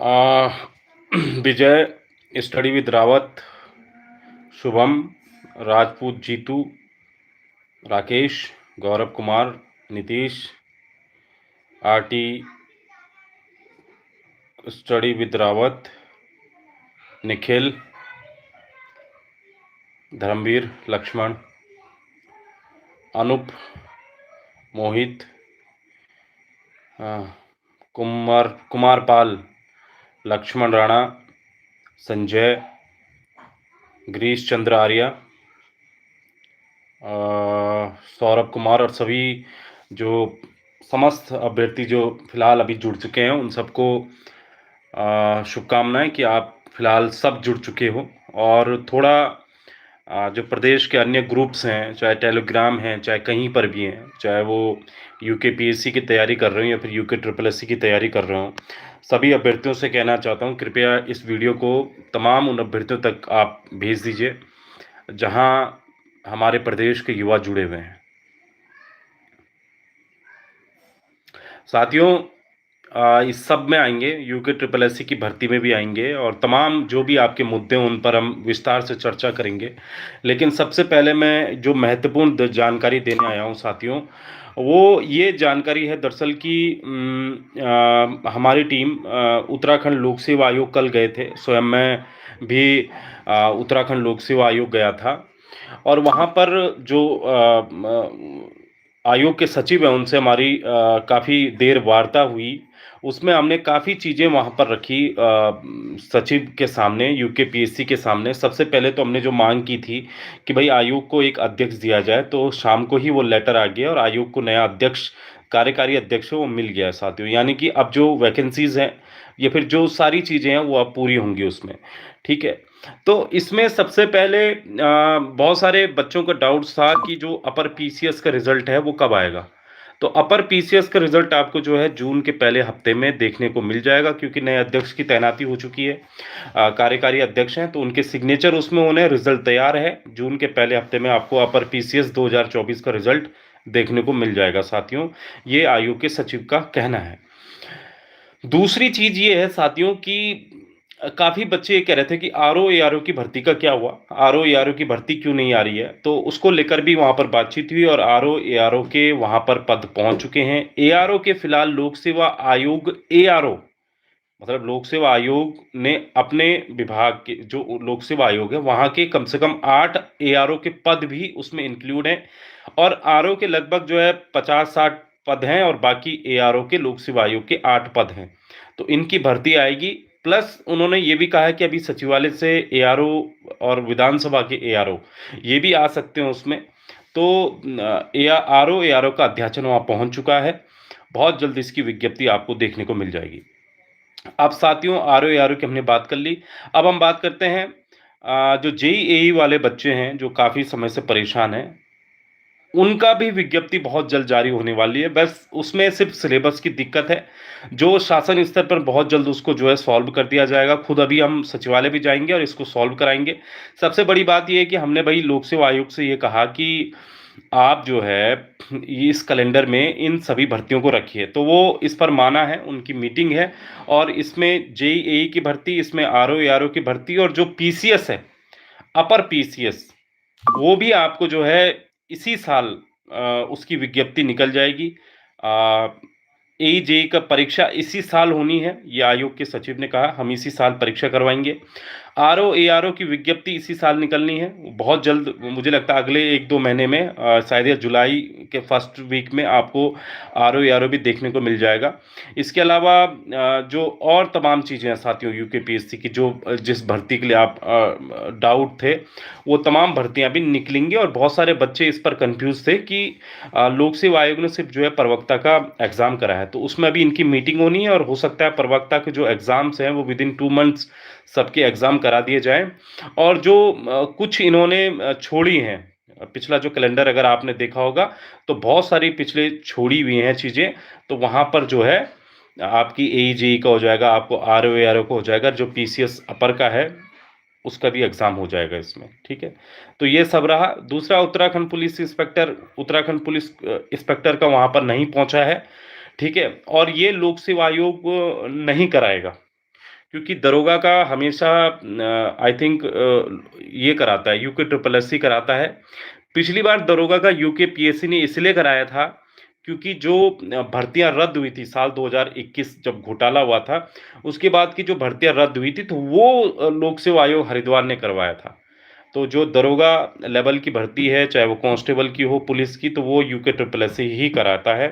Uh, Vijay, study with Rawat, Shubham, Rajput Jeetu, Rakesh, Gaurav Kumar, Nitish, RT study with Rawat, Nikhil, Dharmveer, Laxman, Anup, Mohit, Kumarpal, Laxman Rana, Sanjay, Girish Chandra Arya, Saurabh Kumar और सभी जो समस्त अभ्यर्थी जो फिलहाल अभी जुड़ चुके हैं उन सबको शुभकामनाएं कि आप फिलहाल सब जुड़ चुके हो। और थोड़ा जो प्रदेश के अन्य ग्रुप्स हैं, चाहे टेलीग्राम हैं, चाहे कहीं पर भी हैं, चाहे वो यूके की तैयारी कर रहे हो या फिर यूके ट्रिपल एस सी की तैयारी कर रहे हो, सभी अभ्यर्थियों से कहना चाहता हूँ कृपया इस वीडियो को तमाम उन अभ्यर्थियों तक आप भेज दीजिए जहां हमारे प्रदेश के युवा जुड़े हुए हैं। साथियों, इस सब में आएंगे, यूके ट्रिपल एस सी की भर्ती में भी आएंगे और तमाम जो भी आपके मुद्दे हैं उन पर हम विस्तार से चर्चा करेंगे। लेकिन सबसे पहले मैं जो महत्वपूर्ण जानकारी देने आया हूं साथियों, वो ये जानकारी है दरअसल कि हमारी टीम उत्तराखंड लोक सेवा आयोग कल गए थे। स्वयं मैं भी उत्तराखंड लोक सेवा आयोग गया था और वहाँ पर जो आयोग के सचिव हैं उनसे हमारी काफ़ी देर वार्ता हुई। उसमें हमने काफ़ी चीज़ें वहाँ पर रखी सचिव के सामने, यूकेपीएससी के सामने। सबसे पहले तो हमने जो मांग की थी कि भाई आयोग को एक अध्यक्ष दिया जाए, तो शाम को ही वो लेटर आ गया और आयोग को नया अध्यक्ष, कार्यकारी अध्यक्ष वो मिल गया है साथियों। यानी कि अब जो वैकेंसीज हैं या फिर जो सारी चीज़ें हैं वो अब पूरी होंगी उसमें, ठीक है। तो इसमें सबसे पहले बहुत सारे बच्चों का डाउट्स था कि जो अपर पीसीएस का रिजल्ट है वो कब आएगा। तो अपर पीसीएस का रिजल्ट आपको जो है जून के पहले हफ्ते में देखने को मिल जाएगा, क्योंकि नए अध्यक्ष की तैनाती हो चुकी है, कार्यकारी अध्यक्ष हैं तो उनके सिग्नेचर उसमें होने, रिजल्ट तैयार है। जून के पहले हफ्ते में आपको अपर पीसीएस 2024 का रिजल्ट देखने को मिल जाएगा साथियों, ये आयोग के सचिव का कहना है। दूसरी चीज ये है साथियों कि काफी बच्चे ये कह रहे थे कि आरओ एआरओ की भर्ती का क्या हुआ, आरओ एआरओ की भर्ती क्यों नहीं आ रही है। तो उसको लेकर भी वहां पर बातचीत हुई और आरओ एआरओ के वहां पर पद पहुंच चुके हैं। एआरओ के फिलहाल लोक सेवा आयोग, एआरओ मतलब लोक सेवा आयोग ने अपने विभाग के जो लोक सेवा आयोग है वहां के कम से कम 8 एआरओ के पद भी उसमें इंक्लूड हैं और आरओ के लगभग जो है 50-60 पद हैं और बाकी एआरओ के लोक सेवा आयोग के 8 पद हैं। तो इनकी भर्ती आएगी। प्लस उन्होंने ये भी कहा है कि अभी सचिवालय से एआरओ और विधानसभा के एआरओ ये भी आ सकते हैं उसमें। तो आरओ एआरओ का अध्याचन वहां पहुंच चुका है, बहुत जल्द इसकी विज्ञप्ति आपको देखने को मिल जाएगी। अब साथियों आरओ एआरओ की हमने बात कर ली। अब हम बात करते हैं जो जेईई वाले बच्चे हैं जो काफ़ी समय से परेशान हैं, उनका भी विज्ञप्ति बहुत जल्द जारी होने वाली है। बस उसमें सिर्फ सिलेबस की दिक्कत है, जो शासन स्तर पर बहुत जल्द उसको जो है सॉल्व कर दिया जाएगा। खुद अभी हम सचिवालय भी जाएंगे और इसको सॉल्व कराएंगे। सबसे बड़ी बात यह है कि हमने भाई लोक सेवा आयोग से ये कहा कि आप जो है इस कैलेंडर में इन सभी भर्तियों को रखिए, तो वो इस पर माना है, उनकी मीटिंग है। और इसमें जेईई की भर्ती, इसमें आरओ एआरओ की भर्ती और जो पीसीएस है, अपर पीसीएस, वो भी आपको जो है इसी साल उसकी विज्ञप्ति निकल जाएगी। एई का परीक्षा इसी साल होनी है, ये आयोग के सचिव ने कहा, हम इसी साल परीक्षा करवाएंगे। आरओ एआरओ की विज्ञप्ति इसी साल निकलनी है, बहुत जल्द, मुझे लगता है अगले 1-2 महीने में, शायद या जुलाई के फर्स्ट वीक में आपको आरओ एआरओ भी देखने को मिल जाएगा। इसके अलावा जो और तमाम चीज़ें हैं साथियों यूकेपीएससी की, जो जिस भर्ती के लिए आप डाउट थे, वो तमाम भर्तियां भी निकलेंगी। और बहुत सारे बच्चे इस पर कंफ्यूज थे कि लोक सेवा आयोग ने सिर्फ जो है प्रवक्ता का एग्ज़ाम करा है, तो उसमें अभी इनकी मीटिंग होनी है और हो सकता है प्रवक्ता के जो एग्ज़ाम्स हैं वो विदिन 2 मंथ्स सबके एग्ज़ाम करा दिए जाएं। और जो कुछ इन्होंने छोड़ी हैं, पिछला जो कैलेंडर अगर आपने देखा होगा तो बहुत सारी पिछले छोड़ी हुई हैं चीज़ें, तो वहाँ पर जो है आपकी एई का हो जाएगा, आपको आरओ एआरओ का हो जाएगा, जो पीसीएस अपर का है उसका भी एग्ज़ाम हो जाएगा इसमें, ठीक है। तो ये सब रहा। दूसरा, उत्तराखंड पुलिस इंस्पेक्टर का वहाँ पर नहीं पहुँचा है, ठीक है। और ये लोक सेवा आयोग नहीं कराएगा, क्योंकि दरोगा का हमेशा आई थिंक ये कराता है, यूके ट्रिपल एससी कराता है। पिछली बार दरोगा का यूके पीएससी ने इसलिए कराया था क्योंकि जो भर्तियां रद्द हुई थी साल 2021 जब घोटाला हुआ था, उसके बाद की जो भर्तियां रद्द हुई थी तो वो लोक सेवा आयोग हरिद्वार ने करवाया था। तो जो दरोगा लेवल की भर्ती है, चाहे वो कांस्टेबल की हो, पुलिस की, तो वो यूके ट्रिपल एससी ही कराता है।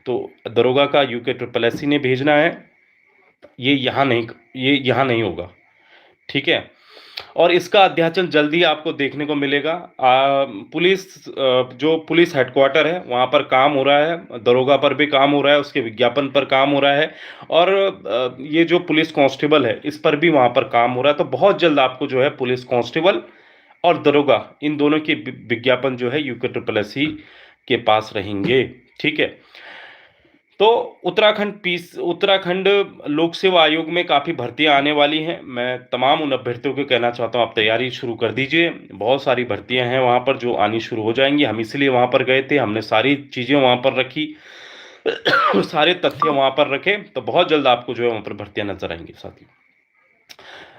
तो दरोगा का यूके ट्रिपल एससी ने भेजना है, ये यहाँ नहीं होगा, ठीक है। और इसका अध्याचन जल्दी आपको देखने को मिलेगा। पुलिस जो पुलिस हेडक्वार्टर है वहाँ पर काम हो रहा है, दरोगा पर भी काम हो रहा है, उसके विज्ञापन पर काम हो रहा है, और ये जो पुलिस कांस्टेबल है इस पर भी वहाँ पर काम हो रहा है। तो बहुत जल्द आपको जो है पुलिस कांस्टेबल और दरोगा इन दोनों के विज्ञापन जो है यूके ट्रिपल एससी के पास रहेंगे, ठीक है। तो उत्तराखंड लोक सेवा आयोग में काफ़ी भर्तियां आने वाली हैं। मैं तमाम उन अभ्यर्थियों को कहना चाहता हूं, आप तैयारी शुरू कर दीजिए। बहुत सारी भर्तियां हैं वहां पर जो आनी शुरू हो जाएंगी। हम इसलिए वहां पर गए थे, हमने सारी चीज़ें वहां पर रखी, सारे तथ्य वहां पर रखे, तो बहुत जल्द आपको जो है वहां पर भर्तियां नजर आएंगी साथियों।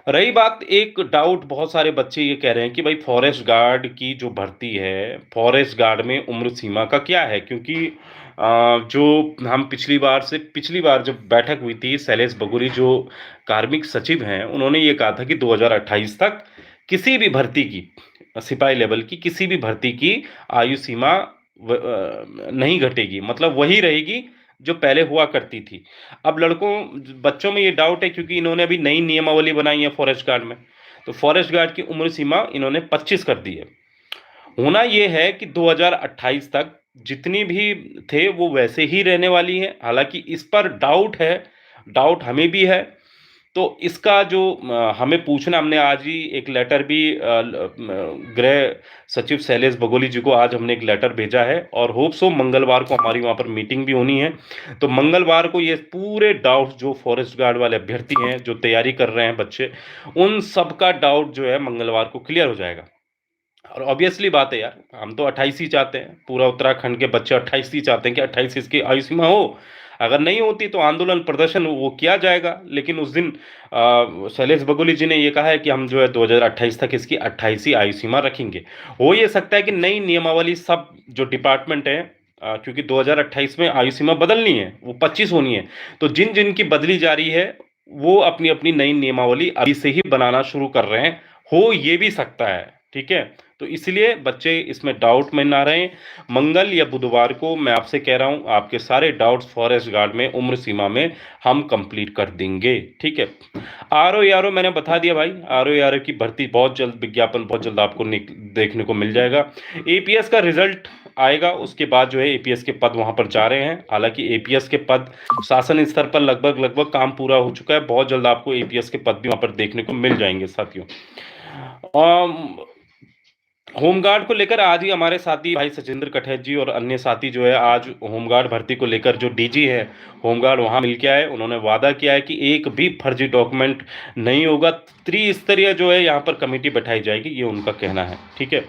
रही बात, एक डाउट बहुत सारे बच्चे ये कह रहे हैं कि भाई फॉरेस्ट गार्ड की जो भर्ती है, फॉरेस्ट गार्ड में उम्र सीमा का क्या है? क्योंकि जो हम पिछली बार जब बैठक हुई थी, शैलेश बगोली जो कार्मिक सचिव हैं, उन्होंने ये कहा था कि 2028 तक किसी भी भर्ती की, सिपाही लेवल की किसी भी भर्ती की आयु सीमा नहीं घटेगी, मतलब वही रहेगी जो पहले हुआ करती थी। अब बच्चों में ये डाउट है क्योंकि इन्होंने अभी नई नियमावली बनाई है फॉरेस्ट गार्ड में, तो फॉरेस्ट गार्ड की उम्र सीमा इन्होंने 25 कर दी है। होना ये है कि 2028 तक जितनी भी थे वो वैसे ही रहने वाली हैं। हालांकि इस पर डाउट है, डाउट हमें भी है। तो इसका जो हमें पूछना, हमने आज ही एक लेटर भी गृह सचिव शैलेश बगोली जी को आज हमने एक लेटर भेजा है, और होप सो मंगलवार को हमारी वहाँ पर मीटिंग भी होनी है। तो मंगलवार को ये पूरे डाउट जो फॉरेस्ट गार्ड वाले अभ्यर्थी हैं, जो तैयारी कर रहे हैं बच्चे, उन सब का डाउट जो है मंगलवार को क्लियर हो जाएगा। और ऑब्वियसली बात है यार, हम तो 28 ही चाहते हैं, पूरा उत्तराखंड के बच्चे 28 ही चाहते हैं कि 28 इसकी आयु सीमा हो। अगर नहीं होती तो आंदोलन प्रदर्शन वो किया जाएगा, लेकिन उस दिन शैलेश बगोली जी ने ये कहा है कि हम जो है 2028 तक इसकी 28वीं आयु सीमा रखेंगे। हो ये सकता है कि नई नियमावली सब जो डिपार्टमेंट है, क्योंकि 2028 में आयु सीमा बदलनी है, वो 25 होनी है, तो जिन जिन की बदली जा रही है वो अपनी अपनी नई नियमावली अभी से ही बनाना शुरू कर रहे हैं। हो ये भी सकता है, ठीक है। तो इसलिए बच्चे इसमें डाउट में ना रहें। मंगल या बुधवार को मैं आपसे कह रहा हूं, आपके सारे डाउट्स फॉरेस्ट गार्ड में उम्र सीमा में हम कंप्लीट कर देंगे, ठीक है। आरओ मैंने बता दिया भाई, आरओ की भर्ती बहुत जल्द, विज्ञापन बहुत जल्द आपको देखने को मिल जाएगा। एपीएस का रिजल्ट आएगा, उसके बाद जो है एपीएस के पद वहां पर जा रहे हैं। हालांकि एपीएस के पद शासन स्तर पर लगभग काम पूरा हो चुका है, बहुत जल्द आपको एपीएस के पद भी वहां पर देखने को मिल जाएंगे साथियों। होमगार्ड को लेकर आज ही हमारे साथी भाई सचिंद्र कठेत जी और अन्य साथी जो है आज होमगार्ड भर्ती को लेकर, जो डीजी है होमगार्ड, वहां मिल के आए। उन्होंने वादा किया है कि एक भी फर्जी डॉक्यूमेंट नहीं होगा। त्रिस्तरीय जो है यहाँ पर कमेटी बैठाई जाएगी, ये उनका कहना है, ठीक है।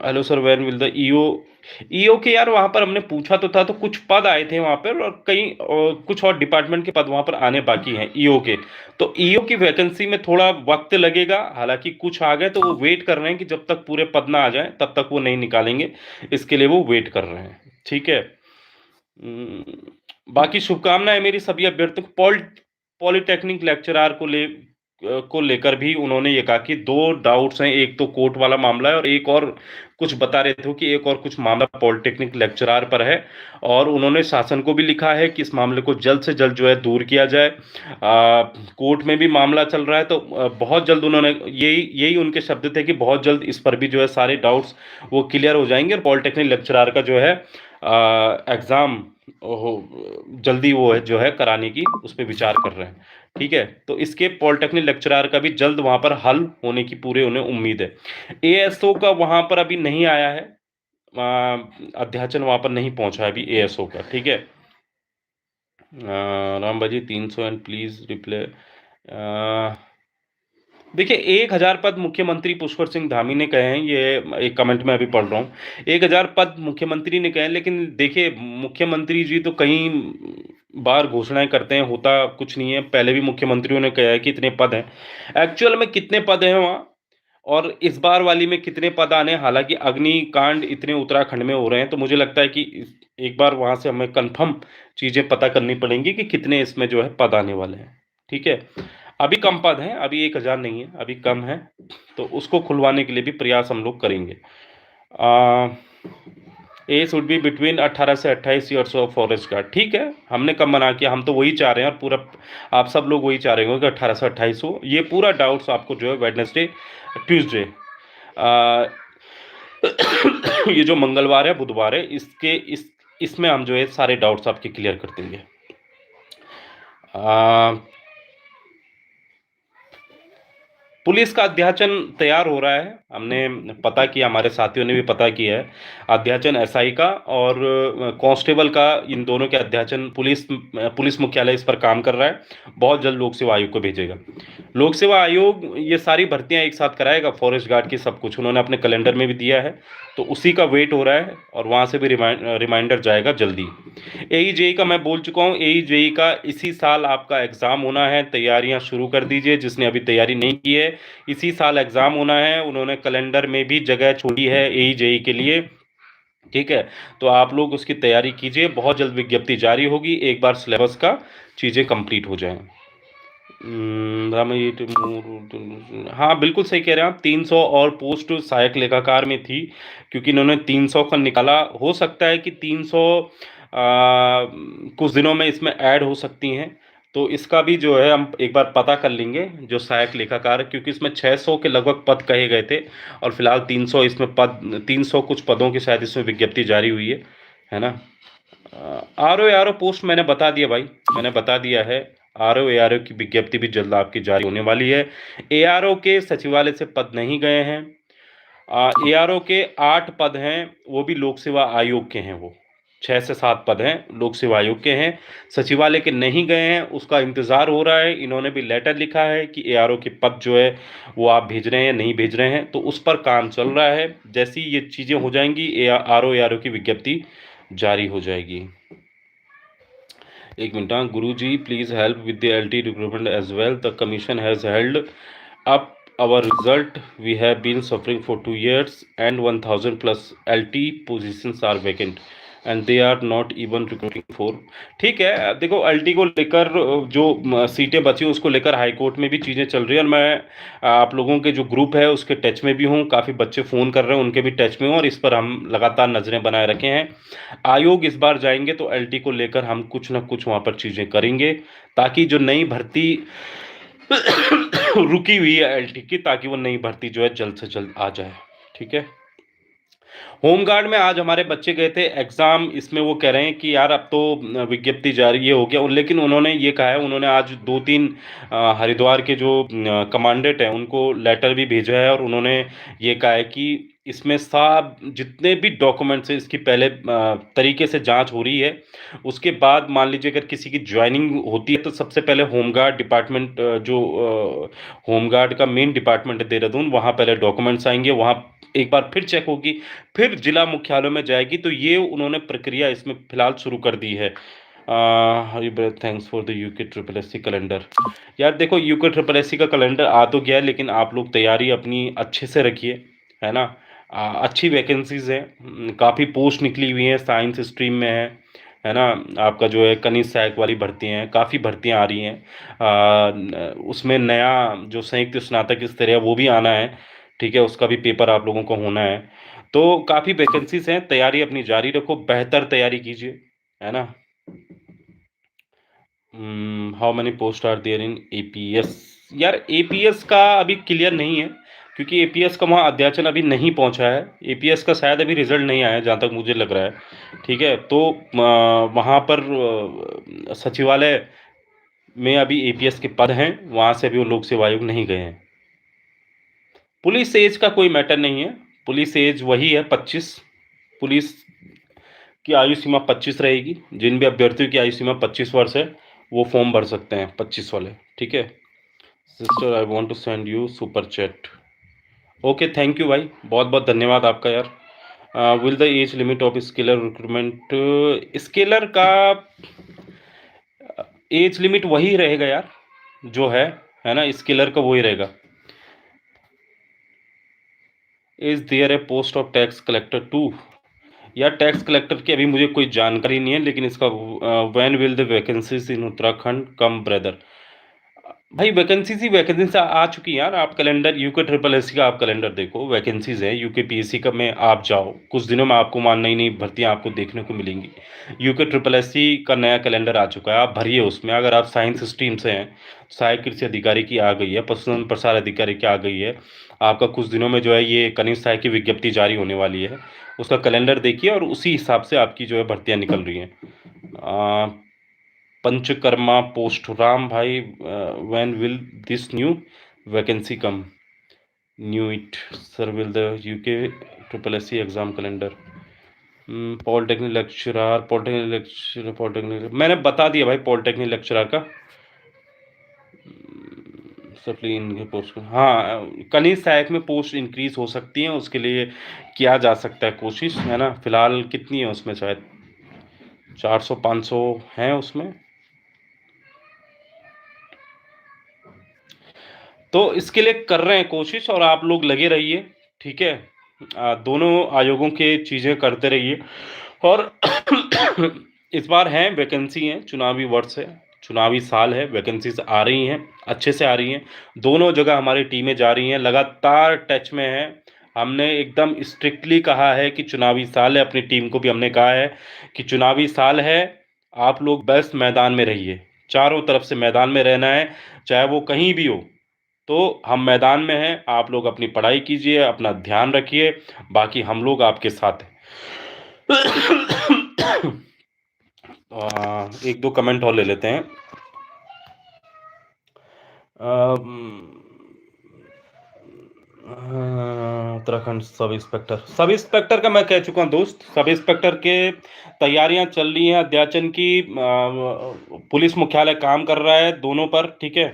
Hello sir, when will the EO K, यार वहां पर हमने पूछा तो था, तो कुछ पद आए थे वहां पर, और कई कुछ और डिपार्टमेंट के पद वहां पर आने बाकी हैं ईओ के। तो ईओ की वैकेंसी में थोड़ा वक्त लगेगा, हालांकि कुछ आ गए तो वो वेट कर रहे हैं कि जब तक पूरे पद ना आ जाए तब तक वो नहीं निकालेंगे, इसके लिए वो वेट कर रहे हैं, ठीक है। बाकी शुभकामनाएं मेरी सभी अभ्यर्थियों को। पॉलिटेक्निक लेक्चरार को लेकर भी उन्होंने ये कहा कि दो डाउट्स हैं, एक तो कोर्ट वाला मामला है, और एक और कुछ बता रहे थे कि एक और कुछ मामला पॉलिटेक्निक लेक्चरार पर है, और उन्होंने शासन को भी लिखा है कि इस मामले को जल्द से जल्द जो है दूर किया जाए। कोर्ट में भी मामला चल रहा है, तो बहुत जल्द उन्होंने, यही यही उनके शब्द थे कि बहुत जल्द इस पर भी जो है सारे डाउट्स वो क्लियर हो जाएंगे, और पॉलिटेक्निक लेक्चरार का जो है एग्ज़ाम जल्दी वो है जो है कराने की उस पर विचार कर रहे हैं, ठीक है। तो इसके पॉलिटेक्निक लेक्चरार का भी जल्द वहां पर हल होने की पूरे उन्हें उम्मीद है। एएसओ का वहां पर अभी नहीं आया है, अध्याचन वहां पर नहीं पहुंचा है अभी एएसओ का, ठीक है। राम बाजी 300 एंड प्लीज रिप्लाई। देखिए 1000 पद मुख्यमंत्री पुष्कर सिंह धामी ने कहे हैं, ये एक कमेंट में अभी पढ़ रहा हूँ। 1000 पद मुख्यमंत्री ने कहे हैं, लेकिन देखिए मुख्यमंत्री जी तो कई बार घोषणाएँ करते हैं, होता कुछ नहीं है। पहले भी मुख्यमंत्रियों ने कहा है कि इतने पद हैं। एक्चुअल में कितने पद हैं वहाँ और इस बार वाली में कितने पद आने हैं, हालाँकि अग्निकांड इतने उत्तराखंड में हो रहे हैं, तो मुझे लगता है कि एक बार वहाँ से हमें कन्फर्म चीज़ें पता करनी पड़ेंगी कि कितने इसमें जो है पद आने वाले हैं। ठीक है? अभी कम पद हैं, अभी 1000 नहीं है, अभी कम है, तो उसको खुलवाने के लिए भी प्रयास हम लोग करेंगे। एज वुड बी बिटवीन 18 से 28 ईयर्स ऑफ फॉरेस्ट गार्ड। ठीक है, हमने कब मना किया? हम तो वही चाह रहे हैं और पूरा आप सब लोग वही चाह रहे होंगे कि 18 से 28 हो। ये पूरा डाउट्स आपको जो है वेडनेसडे, ट्यूसडे, ये जो मंगलवार है, बुधवार है, इसमें हम जो है सारे डाउट्स आपके क्लियर कर देंगे। पुलिस का अध्याचन तैयार हो रहा है, हमने पता किया, हमारे साथियों ने भी पता किया है। अध्याचन एसआई का और कांस्टेबल का, इन दोनों के अध्याचन पुलिस मुख्यालय इस पर काम कर रहा है। बहुत जल्द लोक सेवा आयोग को भेजेगा। लोक सेवा आयोग ये सारी भर्तियां एक साथ कराएगा, फॉरेस्ट गार्ड की सब कुछ उन्होंने अपने कैलेंडर में भी दिया है, तो उसी का वेट हो रहा है और वहाँ से भी रिमाइंडर जाएगा जल्दी। एई-जेई का मैं बोल चुका हूँ, एई-जेई का इसी साल आपका एग्ज़ाम होना है, तैयारियां शुरू कर दीजिए। जिसने अभी तैयारी नहीं की है, इसी साल एग्ज़ाम होना है, उन्होंने कैलेंडर में भी जगह छोड़ी है एई-जेई के लिए। ठीक है, तो आप लोग उसकी तैयारी कीजिए, बहुत जल्द विज्ञप्ति जारी होगी, एक बार सिलेबस का चीज़ें कंप्लीट हो जाएँ। हाँ, बिल्कुल सही कह रहे हैं आप। 300 और पोस्ट सहायक लेखाकार में थी, क्योंकि इन्होंने 300 का निकाला। हो सकता है कि 300 कुछ दिनों में इसमें ऐड हो सकती हैं, तो इसका भी जो है हम एक बार पता कर लेंगे, जो सहायक लेखाकार, क्योंकि इसमें 600 के लगभग पद कहे गए थे और फिलहाल 300 इसमें पद, 300 कुछ पदों की शायद इसमें विज्ञप्ति जारी हुई है ना? आरओ पोस्ट मैंने बता दिया भाई, मैंने बता दिया है। आरओ एआरओ की विज्ञप्ति भी जल्द आपकी जारी होने वाली है। एआरओ के सचिवालय से पद नहीं गए हैं। एआरओ के 8 पद हैं, वो भी लोक सेवा आयोग के हैं। वो 6 से 7 पद हैं, लोक सेवा आयोग के हैं, सचिवालय के नहीं गए हैं, उसका इंतज़ार हो रहा है। इन्होंने भी लेटर लिखा है कि एआरओ के पद जो है वो आप भेज रहे हैं, नहीं भेज रहे हैं, तो उस पर काम चल रहा है। जैसी ये चीज़ें हो जाएंगी, आरओ एआरओ की विज्ञप्ति जारी हो जाएगी। एक minute, Guruji please help with the LT recruitment as well, the commission has held up our result. We have been suffering for 2 years and 1000 plus LT positions are vacant and they are not even recruiting for. ठीक है, देखो LT को लेकर जो सीटें बची उसको लेकर हाई कोर्ट में भी चीज़ें चल रही है और मैं आप लोगों के जो ग्रुप है उसके टच में भी हूँ। काफ़ी बच्चे फ़ोन कर रहे हैं, उनके भी टच में हूँ और इस पर हम लगातार नज़रें बनाए रखे हैं। आयोग इस बार जाएंगे तो LT को लेकर हम कुछ ना कुछ वहाँ पर चीज़ें करेंगे, ताकि जो नई भर्ती रुकी हुई है एलटी की, ताकि वो नई भर्ती जो है जल्द से जल्द आ जाए। ठीक है, होमगार्ड में आज हमारे बच्चे गए थे एग्ज़ाम, इसमें वो कह रहे हैं कि यार अब तो विज्ञप्ति जारी ये हो गया, लेकिन उन्होंने ये कहा है, उन्होंने आज 2-3 हरिद्वार के जो कमांडेंट हैं उनको लेटर भी भेजा है और उन्होंने ये कहा है कि इसमें सब जितने भी डॉक्यूमेंट्स हैं इसकी पहले तरीके से जांच हो रही है। उसके बाद मान लीजिए अगर किसी की ज्वाइनिंग होती है तो सबसे पहले होमगार्ड डिपार्टमेंट, जो होमगार्ड का मेन डिपार्टमेंट है देहरादून, वहाँ पहले डॉक्यूमेंट्स आएंगे, वहाँ एक बार फिर चेक होगी, फिर जिला मुख्यालयों में जाएगी। तो ये उन्होंने प्रक्रिया इसमें फिलहाल शुरू कर दी है। Thanks for the UK triple S C calendar. यार देखो, यूके ट्रिपल एस सी का कैलेंडर आ तो गया है, लेकिन आप लोग तैयारी अपनी अच्छे से रखिए, है ना? अच्छी वैकेंसीज हैं, काफ़ी पोस्ट निकली हुई हैं, साइंस स्ट्रीम में है ना? आपका जो है कनिष्ठ सहायक वाली भर्ती हैं, काफ़ी भर्तियां आ रही हैं। उसमें नया जो संयुक्त स्नातक स्तर है वो भी आना है। ठीक है, उसका भी पेपर आप लोगों को होना है। तो काफ़ी वैकेंसीज हैं, तैयारी अपनी जारी रखो, बेहतर तैयारी कीजिए, है ना? How many post are there in APS? यार एपीएस का अभी क्लियर नहीं है, क्योंकि एपीएस का वहाँ अध्याचन अभी नहीं पहुँचा है। एपीएस का शायद अभी रिजल्ट नहीं आया, जहाँ तक मुझे लग रहा है। ठीक है, तो वहाँ पर सचिवालय में अभी एपीएस के पद हैं, वहाँ से अभी वो लोक सेवा आयोग नहीं गए हैं। पुलिस एज का कोई मैटर नहीं है, पुलिस एज वही है 25। पुलिस की आयु सीमा 25 रहेगी। जिन भी अभ्यर्थियों की आयु सीमा 25 वर्ष है वो फॉर्म भर सकते हैं, 25 वाले। ठीक है, sister I want to send you super chat. Okay, thank you भाई, बहुत बहुत धन्यवाद आपका यार। Will the age limit of scaler recruitment, scaler का एज लिमिट वही रहेगा यार जो है ना, स्केलर का वही रहेगा। Is there a post of tax collector too? या टैक्स कलेक्टर की अभी मुझे कोई जानकारी नहीं है, लेकिन इसका when will the vacancies in Uttarakhand come brother? भाई वैकेंसीज ही वैकेंसीज आ चुकी हैं यार। आप कैलेंडर यूके ट्रिपल एस का आप कैलेंडर देखो, वैकेंसीज है यूके पीएससी का में आप जाओ, कुछ दिनों में आपको मान नई नई भर्तियां आपको देखने को मिलेंगी। यूके ट्रिपल एस का नया कैलेंडर आ चुका है, आप भरिए उसमें। अगर आप साइंस स्ट्रीम से हैं, सहायक कृषि अधिकारी की आ गई है, पशुधन प्रसार अधिकारी की आ गई है। आपका कुछ दिनों में जो है ये कनिष्ठ सहायक की विज्ञप्ति जारी होने वाली है, उसका कैलेंडर देखिए और उसी हिसाब से आपकी जो है भर्तियां निकल रही हैं। पंचकर्मा पोस्ट राम भाई, when will this new vacancy come? New it sir, will the UK triple S C exam calendar? Polytechnic lecturer, polytechnic मैंने बता दिया भाई, पॉलिटेक्निक लेक्चरर का सप्ली इनके पोस्ट। हाँ, कनिष्ठ सहायक में पोस्ट इंक्रीज हो सकती है, उसके लिए किया जा सकता है कोशिश, है ना। फिलहाल कितनी है उसमें, शायद 400-500 हैं उसमें। तो इसके लिए कर रहे हैं कोशिश, और आप लोग लगे रहिए, ठीक है। दोनों आयोगों के चीज़ें करते रहिए। और इस बार हैं वैकेंसी हैं, चुनावी वर्ष है, चुनावी साल है, वैकेंसीज आ रही हैं, अच्छे से आ रही हैं। दोनों जगह हमारी टीमें जा रही हैं, लगातार टच में हैं। हमने एकदम स्ट्रिक्टली कहा है कि चुनावी साल है, अपनी टीम को भी हमने कहा है कि चुनावी साल है, आप लोग बस मैदान में रहिए, चारों तरफ से मैदान में रहना है, चाहे वो कहीं भी हो। तो हम मैदान में हैं, आप लोग अपनी पढ़ाई कीजिए, अपना ध्यान रखिए, बाकी हम लोग आपके साथ हैं। एक दो कमेंट और ले लेते हैं। उत्तराखंड सब इंस्पेक्टर का मैं कह चुका हूँ दोस्त, सब इंस्पेक्टर के तैयारियां चल रही हैं, अध्याचन की। पुलिस मुख्यालय काम कर रहा है दोनों पर, ठीक है।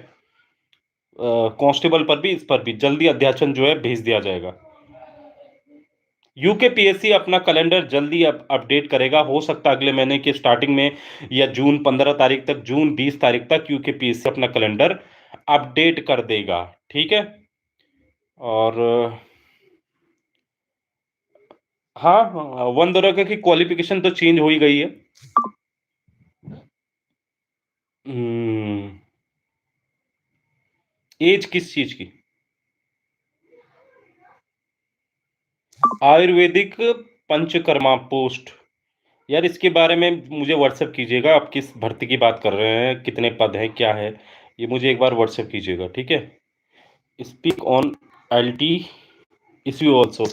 कांस्टेबल पर भी, इस पर भी जल्दी अध्याचन जो है भेज दिया जाएगा। यूकेपीएससी अपना कैलेंडर जल्दी अपडेट करेगा, हो सकता है अगले महीने के स्टार्टिंग में, या जून 15 तारीख तक, जून 20 तारीख तक यूकेपीएससी अपना कैलेंडर अपडेट कर देगा, ठीक है। और हाँ, वन दुर्गा की क्वालिफिकेशन तो चेंज हो ही गई है। एज किस चीज की? आयुर्वेदिक पंचकर्मा पोस्ट। यार इसके बारे में मुझे व्हाट्सएप कीजिएगा, आप किस भर्ती की बात कर रहे हैं, कितने पद हैं, क्या है, ये मुझे एक बार व्हाट्सएप कीजिएगा, ठीक है। Speak on LT issue also.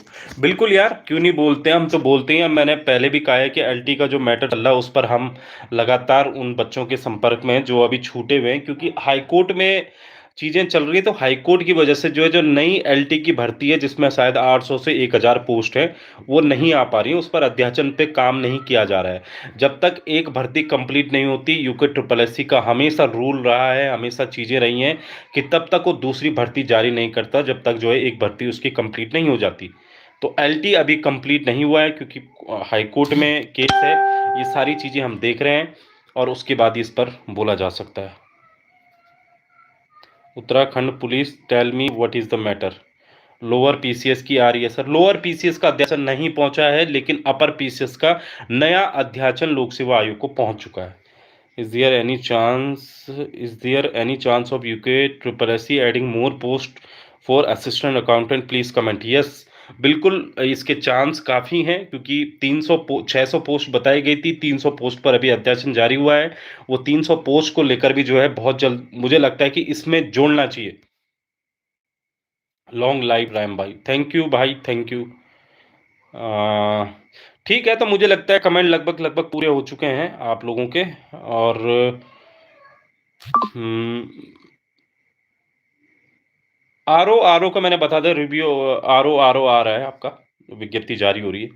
बिल्कुल यार, क्यों नहीं बोलते हैं, हम तो बोलते हैं। मैंने पहले भी कहा है कि एलटी का जो मैटर चल रहा है उस पर हम लगातार उन बच्चों के संपर्क में हैं जो अभी छूटे हुए हैं, क्योंकि हाईकोर्ट में चीज़ें चल रही है। तो हाईकोर्ट की वजह से जो है, जो नई एलटी की भर्ती है जिसमें शायद 800 से 1000 पोस्ट है, वो नहीं आ पा रही है, उस पर अध्याचन पे काम नहीं किया जा रहा है। जब तक एक भर्ती कंप्लीट नहीं होती, यूके ट्रिपल एससी का हमेशा रूल रहा है, हमेशा चीज़ें रही हैं कि तब तक वो दूसरी भर्ती जारी नहीं करता, जब तक जो है एक भर्ती उसकी कंप्लीट नहीं हो जाती। तो एलटी अभी कंप्लीट नहीं हुआ है, क्योंकि हाई कोर्ट में केस है। ये सारी चीज़ें हम देख रहे हैं, और उसके बाद इस पर बोला जा सकता है। Uttarakhand police, tell me what is the matter? Lower PCS की आ रही है सर। लोअर पीसीएस का अध्याचन नहीं पहुंचा है, लेकिन अपर पीसीएस का नया अध्याचन लोक सेवा आयोग को पहुंच चुका है। Is there any chance of UK triple S C adding more post for assistant accountant? Please comment. Yes, बिल्कुल इसके चांस काफ़ी हैं, क्योंकि 600 पोस्ट बताई गई थी, 300 पोस्ट पर अभी अध्याचन जारी हुआ है। वो 300 पोस्ट को लेकर भी जो है बहुत जल्द मुझे लगता है कि इसमें जोड़ना चाहिए। लॉन्ग लाइफ राम भाई, थैंक यू भाई, थैंक यू। ठीक है, तो मुझे लगता है कमेंट लगभग लगभग पूरे हो चुके हैं आप लोगों के। और आर ओ का मैंने बता दिया, रिव्यू आर ओ आ रहा है आपका, विज्ञप्ति जारी हो रही है।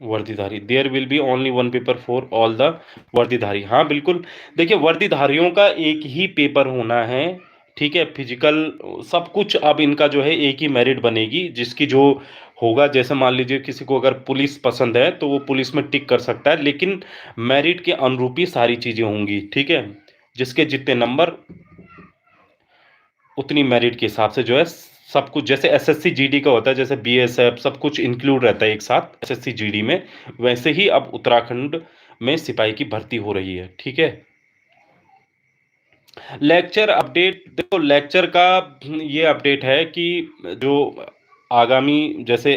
वर्दीधारी, there will be only one paper for all the वर्दीधारी। हाँ, बिल्कुल। देखिए, वर्दीधारियों का एक ही पेपर होना है, ठीक है? फिजिकल सब कुछ अब इनका जो है एक ही मेरिट बनेगी, जिसकी जो होगा, जैसे मान लीजिए किसी को अगर पुलिस पसंद है, तो वो पुलिस में टिक कर सकता है, लेकिन मेरिट के अनुरूप ही सारी चीज़ें होंगी, ठीक है? जिसके जितने नंबर, उतनी मेरिट के हिसाब से जो है सब कुछ, जैसे एसएससी जीडी का होता है, जैसे बीएसएफ सब कुछ इंक्लूड रहता है एक साथ एसएससी जीडी में, वैसे ही अब उत्तराखंड में सिपाही की भर्ती हो रही है, ठीक है? लेक्चर अपडेट, देखो लेक्चर का ये अपडेट है कि जो आगामी, जैसे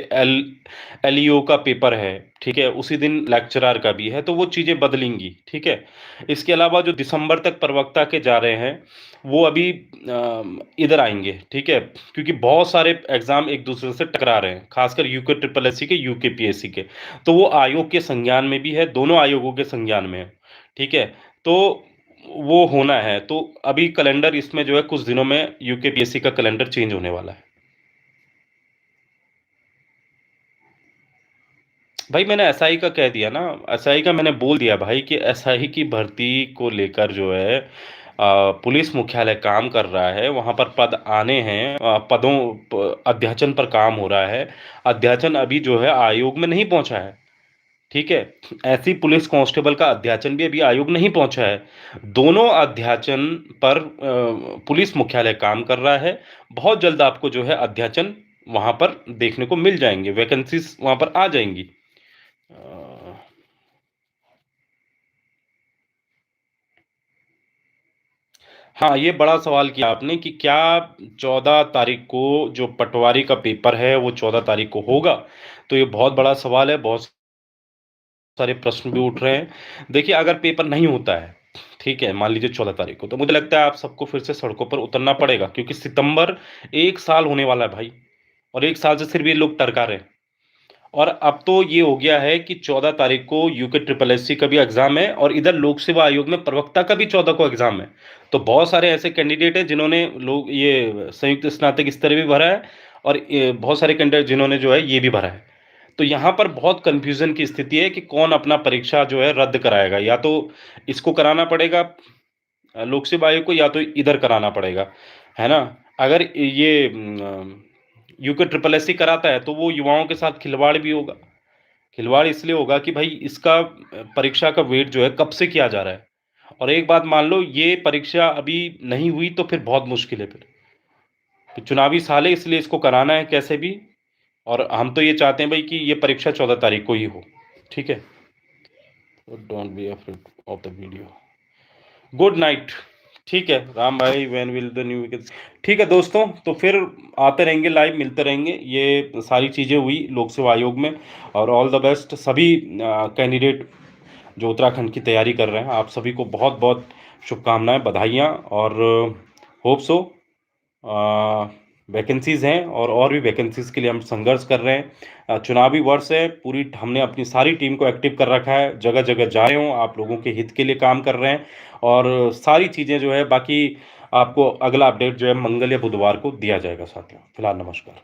एलईओ का पेपर है, ठीक है, उसी दिन लेक्चरर का भी है, तो वो चीज़ें बदलेंगी, ठीक है? इसके अलावा जो दिसंबर तक प्रवक्ता के जा रहे हैं, वो अभी इधर आएंगे, ठीक है? क्योंकि बहुत सारे एग्जाम एक दूसरे से टकरा रहे हैं, खासकर यूके ट्रिपल एस सी के, यूके पीएससी के, तो वो आयोग के संज्ञान में भी है, दोनों आयोगों के संज्ञान में है, ठीक है? तो वो होना है, तो अभी कैलेंडर इसमें जो है कुछ दिनों में यूकेपीएससी का कैलेंडर चेंज होने वाला है। भाई मैंने एसआई का कह दिया ना, एसआई का मैंने बोल दिया भाई कि एसआई की भर्ती को लेकर जो है पुलिस मुख्यालय काम कर रहा है, वहाँ पर पद आने हैं, अध्याचन पर काम हो रहा है। अध्याचन अभी जो है आयोग में नहीं पहुँचा है, ठीक है? ऐसी पुलिस कांस्टेबल का अध्याचन भी अभी आयोग नहीं पहुंचा है। दोनों अध्याचन पर पुलिस मुख्यालय काम कर रहा है। बहुत जल्द आपको जो है अध्याचन वहां पर देखने को मिल जाएंगे, वैकेंसीज वहां पर आ जाएंगी। अ, हाँ, ये बड़ा सवाल किया आपने कि क्या 14 तारीख को जो पटवारी का पेपर है वो 14 तारीख को होगा? तो ये बहुत बड़ा सवाल है, बहुत सारे प्रश्न भी उठ रहे हैं। देखिए, अगर पेपर नहीं होता है, ठीक है, मान लीजिए 14 तारीख को, तो मुझे लगता है आप सबको फिर से सड़कों पर उतरना पड़ेगा, क्योंकि सितंबर 1 साल होने वाला है भाई, और 1 साल से सिर्फ ये लोग टरका रहे हैं। और अब तो ये हो गया है कि 14 तारीख को यूके ट्रिपल एससी का भी एग्जाम है, और इधर लोक सेवा आयोग में प्रवक्ता का भी 14 को एग्जाम है। तो बहुत सारे ऐसे कैंडिडेट हैं जिन्होंने लोग ये संयुक्त स्नातक स्तर भी भरा है, और बहुत सारे कैंडिडेट जिन्होंने जो है ये भी भरा है। तो यहाँ पर बहुत कंफ्यूजन की स्थिति है कि कौन अपना परीक्षा जो है रद्द कराएगा, या तो इसको कराना पड़ेगा लोक सेवा आयोग को, या तो इधर कराना पड़ेगा, है ना? अगर ये यूके ट्रिपल एससी कराता है, तो वो युवाओं के साथ खिलवाड़ भी होगा। खिलवाड़ इसलिए होगा कि भाई इसका परीक्षा का वेट जो है कब से किया जा रहा है, और एक बात मान लो, ये परीक्षा अभी नहीं हुई तो फिर बहुत मुश्किल है फिर चुनावी साल है, इसलिए इसको कराना है कैसे भी। और हम तो ये चाहते हैं भाई कि ये परीक्षा 14 तारीख को ही हो, ठीक है? Don't be afraid of the video. Good night. ठीक है राम भाई, when will the new weekend. ठीक है दोस्तों, तो फिर आते रहेंगे, लाइव मिलते रहेंगे, ये सारी चीज़ें हुई लोक सेवा आयोग में। और ऑल द बेस्ट सभी कैंडिडेट जो उत्तराखंड की तैयारी कर रहे हैं, आप सभी को बहुत बहुत शुभकामनाएं, बधाइयाँ, और होप सो वैकेंसीज़ हैं, और भी वैकेंसीज़ के लिए हम संघर्ष कर रहे हैं। चुनावी वर्ष है, पूरी हमने अपनी सारी टीम को एक्टिव कर रखा है, जगह जगह जा रहे हों, आप लोगों के हित के लिए काम कर रहे हैं, और सारी चीज़ें जो है बाकी आपको अगला अपडेट जो है मंगल या बुधवार को दिया जाएगा साथियों। फिलहाल नमस्कार।